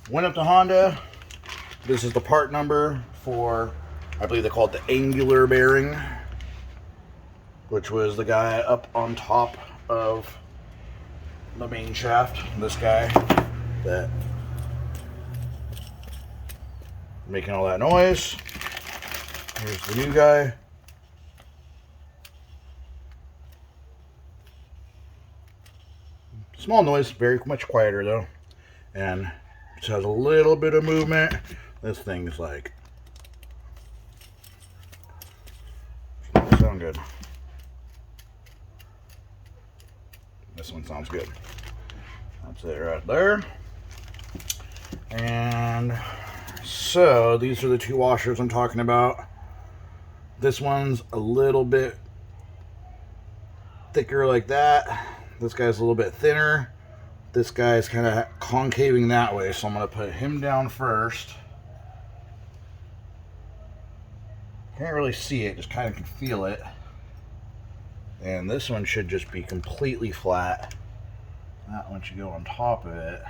Went up to Honda. This is the part number for, I believe they call it the angular bearing, which was the guy up on top of the main shaft. This guy that making all that noise. Here's the new guy. Small noise, very much quieter though, and it has a little bit of movement. This thing's like, doesn't sound good. This one sounds good. That's it right there. And so these are the two washers I'm talking about. This one's a little bit thicker like that. This guy's a little bit thinner. This guy's kind of concaving that way, so I'm going to put him down first. Can't really see it, just kind of can feel it. And this one should just be completely flat. That one should go on top of it.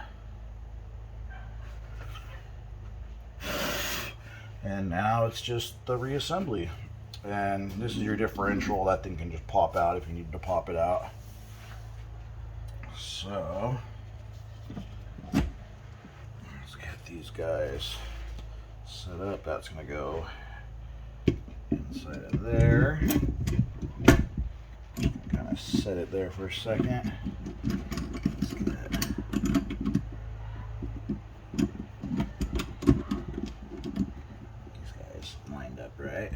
And now it's just the reassembly. And this is your differential. That thing can just pop out if you need to pop it out. So let's get these guys set up. That's going to go inside of there. Kind of set it there for a second. Let's get these guys lined up right.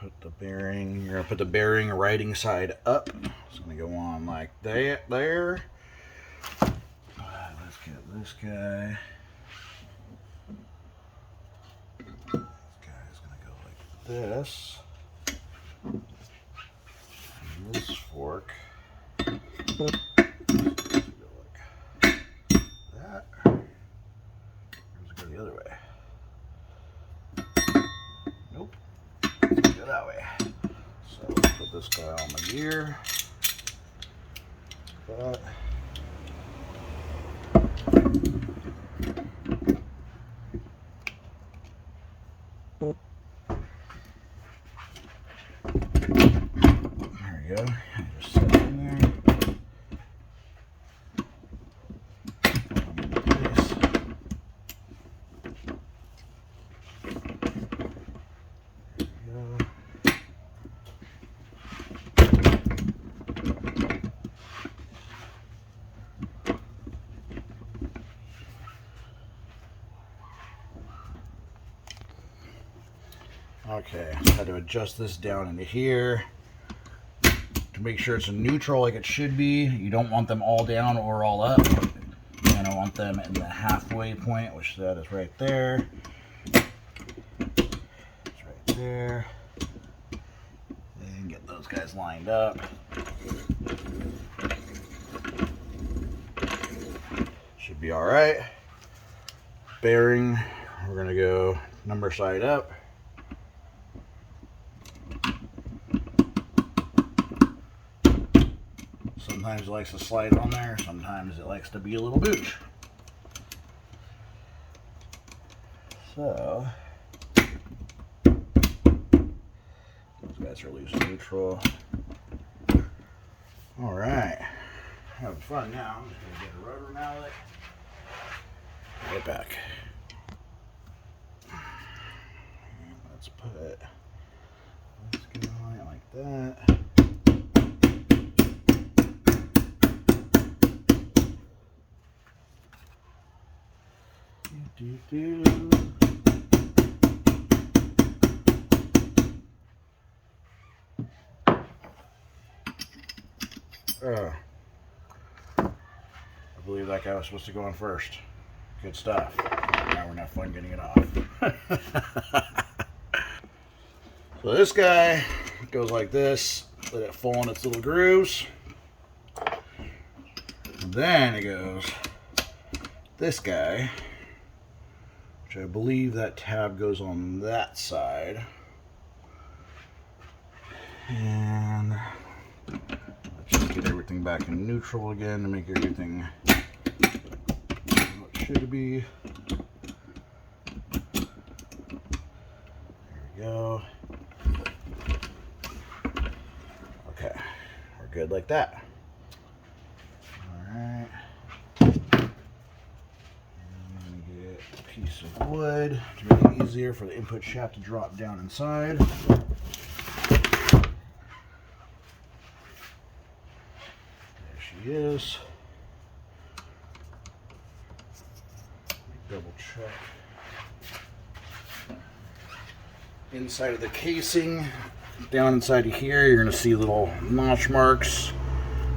Put the bearing, you're going to put the bearing righting side up. It's going to go on like that there. Let's get this guy. This guy's going to go like this. And this fork. Go like that. Or does it go the other way? Nope. Go that way. So let's put this guy on the gear. That. There you go. Just set it in there. Okay, I had to adjust this down into here to make sure it's neutral like it should be. You don't want them all down or all up. You're going to want them in the halfway point, which that is right there. It's right there. And get those guys lined up. Should be all right. Bearing, we're going to go number side up. Sometimes it likes to slide on there, sometimes it likes to be a little booch. So, those guys are loose and neutral. Alright, having fun now. I'm just going to get a rubber mallet. Get back. And let's put it, let's get on it like that. I believe that guy was supposed to go on first. Good stuff. Now we're gonna have fun getting it off. So this guy goes like this. Let it fall in its little grooves. And then it goes this guy, which I believe that tab goes on that side. And let's just get everything everything back in neutral again to make everything what it should be. There we go. Okay, we're good like that. Alright. Get a piece of wood to make it easier for the input shaft to drop down inside. She is. Double check. Inside of the casing, down inside of here, you're going to see little notch marks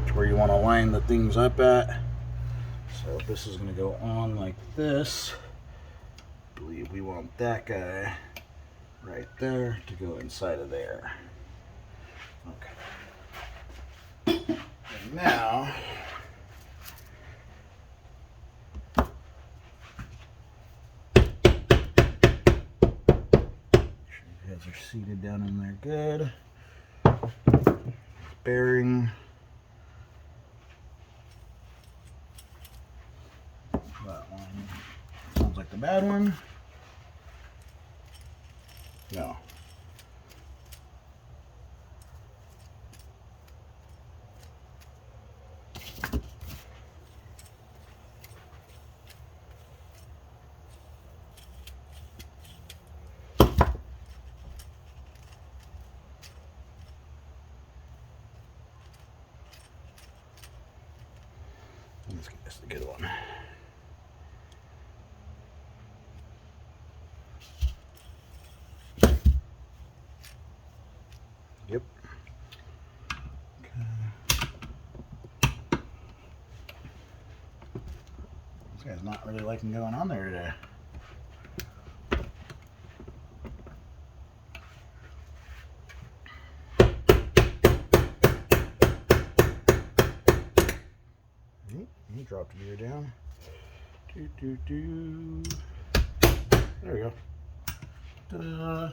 to where you want to line the things up at. So this is going to go on like this. I believe we want that guy right there to go inside of there. Okay. And now, you guys are seated down in there good. Bearing. That one sounds like the bad one. No. Let's get this the good one. Yep. Okay. This guy's not really liking going on there today. He dropped a gear down. There we go. Ta-da.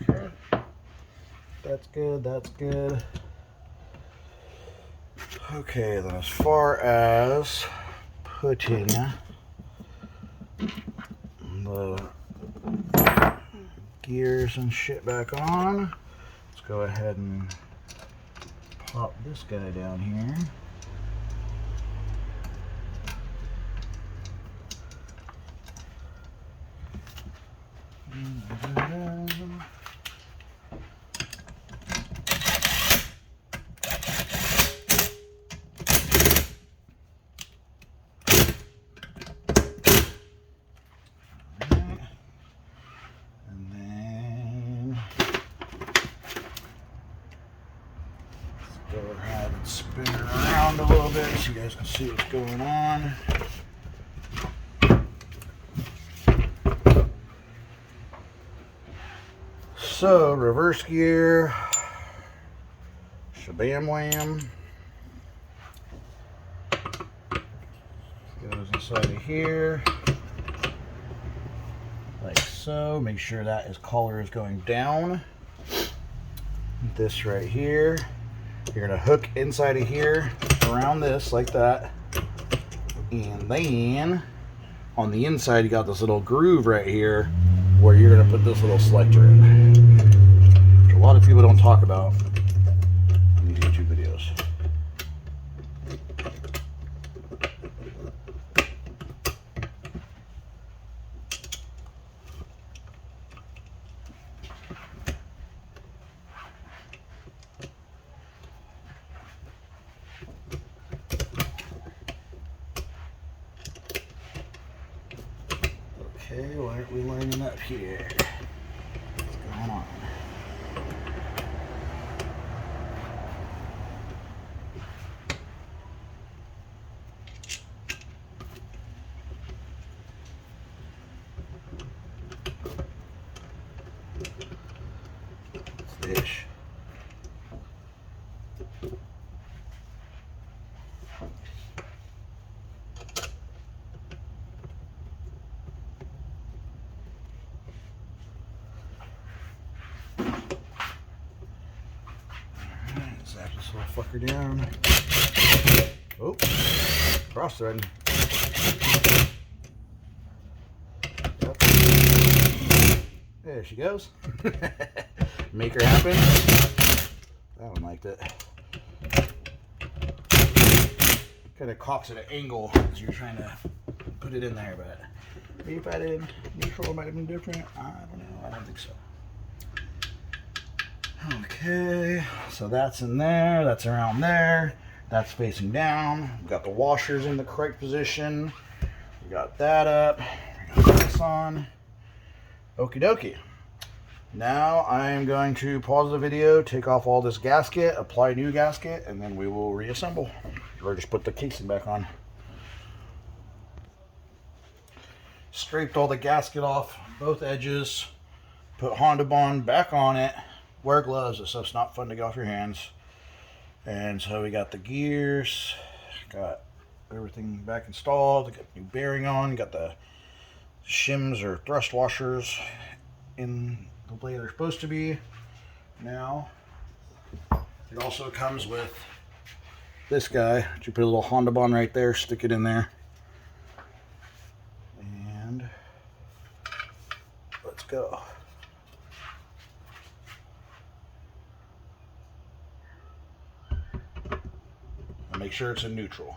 Okay. That's good, that's good. Okay, then as far as putting the gears and shit back on, let's go ahead and pop this guy down here. Go ahead and spin it around a little bit so you guys can see what's going on. So, reverse gear, shabam wham, goes inside of here, like so. Make sure that his collar is going down. This right here, you're gonna hook inside of here, around this, like that. And then, on the inside, you got this little groove right here, where you're gonna put this little selector in. Which a lot of people don't talk about in these YouTube videos. Okay, why aren't we lining up here? What's going on? What's the ish? fucker down. Oh, cross threading. Yep. There she goes. Make her happen. That one liked it. Kind of cocks at an angle as you're trying to put it in there, but maybe if I did neutral, it might have been different. I don't know. I don't think so. Okay, so that's in there. That's around there. That's facing down. We've got the washers in the correct position. We got that up. We got this on. Okie dokie. Now I'm going to pause the video, take off all this gasket, apply new gasket, and then we will reassemble. Or just put the casing back on. Scraped all the gasket off both edges. Put Honda Bond back on it. Wear gloves, so it's not fun to get off your hands. And so we got the gears, got everything back installed, got new bearing on, got the shims or thrust washers in the way they're supposed to be. Now, it also comes with this guy. You put a little Honda Bond right there, stick it in there. And let's go. And make sure it's in neutral.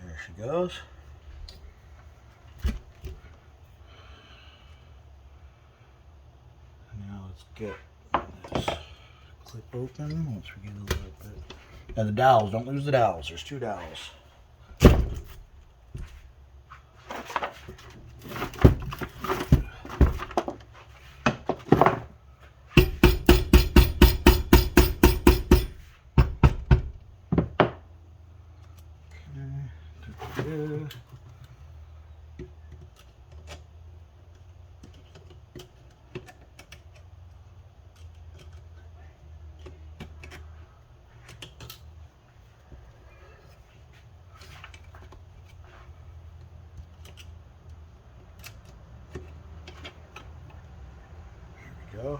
There she goes. Now let's get this clip open once we get a little bit. And the dowels, don't lose the dowels. There's 2 dowels. Go.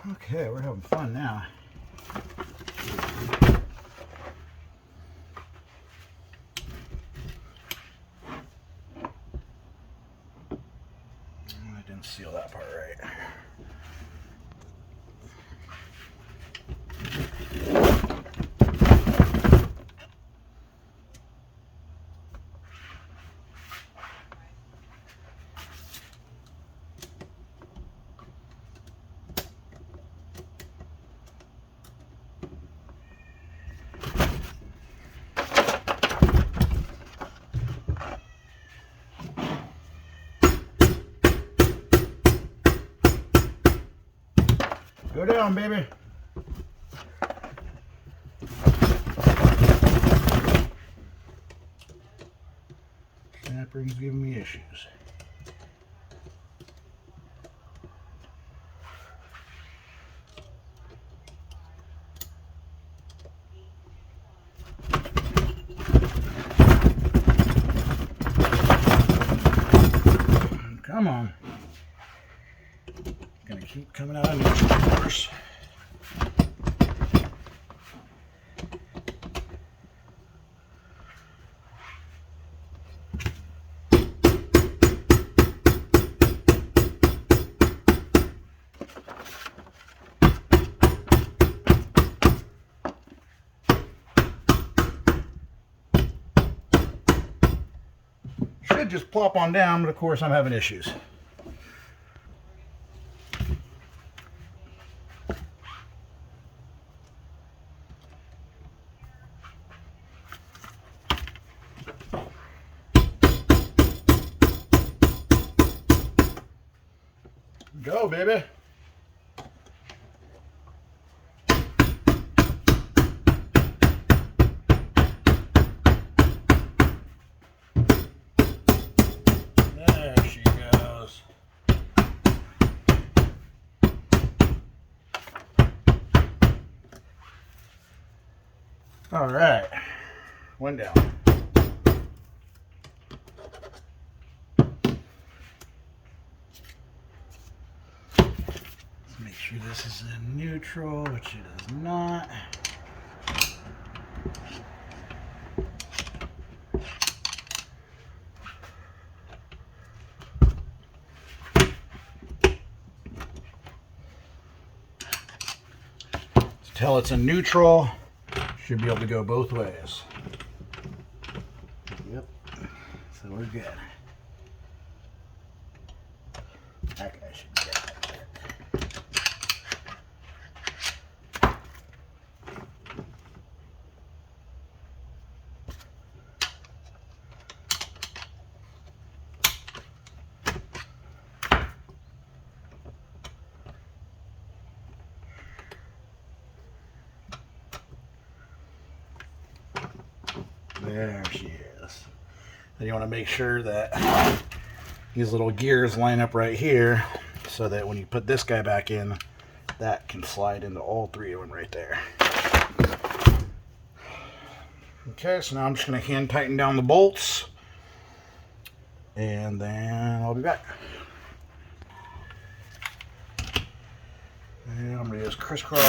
Okay, we're having fun now. I didn't seal that part right. Go down, baby. Snappering's giving me issues. Come on. Gonna keep coming out of neutral, of course. should just plop on down, but of course I'm having issues. Go, baby. There she goes. All right, one down. Make sure this is in neutral, which it is not. Tell it's in neutral, should be able to go both ways. Yep, so we're good. That guy should get right there. There she is. Then you want to make sure that these little gears line up right here so that when you put this guy back in, that can slide into all three of them right there. Okay, so now I'm just going to hand tighten down the bolts and then I'll be back. And I'm going to just crisscross.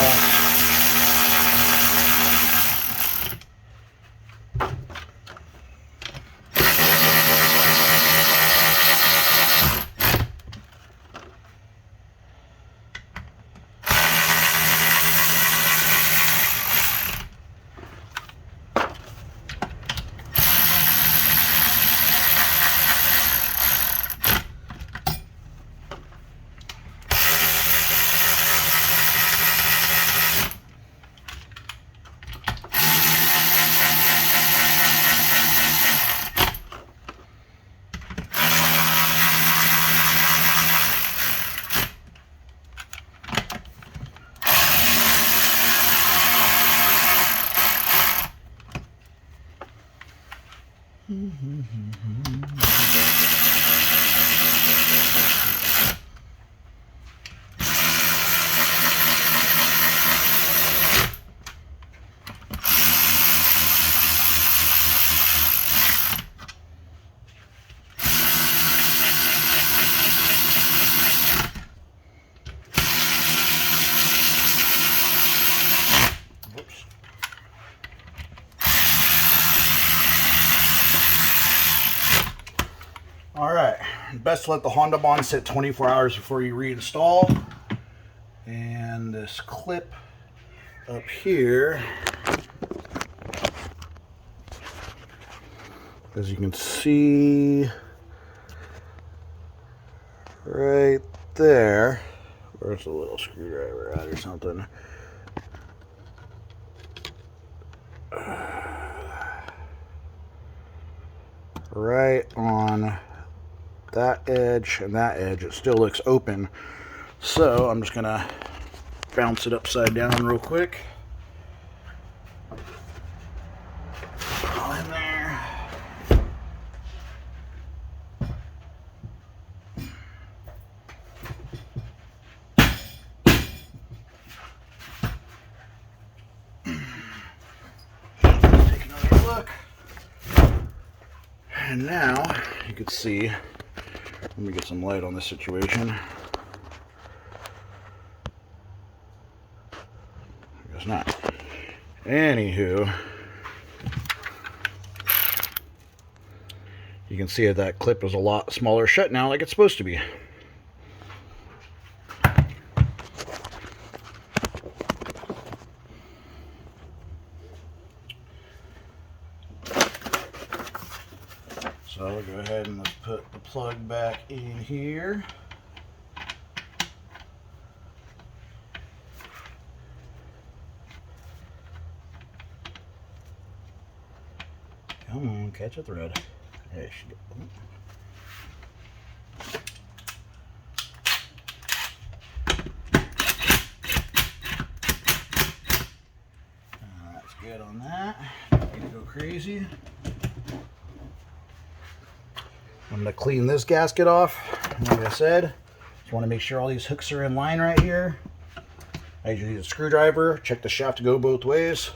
Alright, best to let the Honda bond sit 24 hours before you reinstall. And this clip up here, as you can see right there, where's a little screwdriver at or something. Right on that edge and that edge, it still looks open, so I'm just gonna bounce it upside down real quick. All in there. Take another look. And now you can see, let me get some light on this situation. I guess not. Anywho, you can see that clip is a lot smaller shut now, like it's supposed to be. So I'll go ahead and let's put the plug back in here. Come on, catch a thread. There she goes. That's good on that. Don't need to go crazy. I'm going to clean this gasket off. Like I said, just want to make sure all these hooks are in line right here. I usually use a screwdriver, check the shaft to go both ways.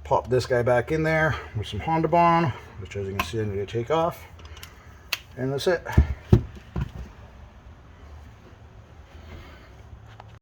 Pop this guy back in there with some Honda Bond, which as you can see I need to take off. And that's it.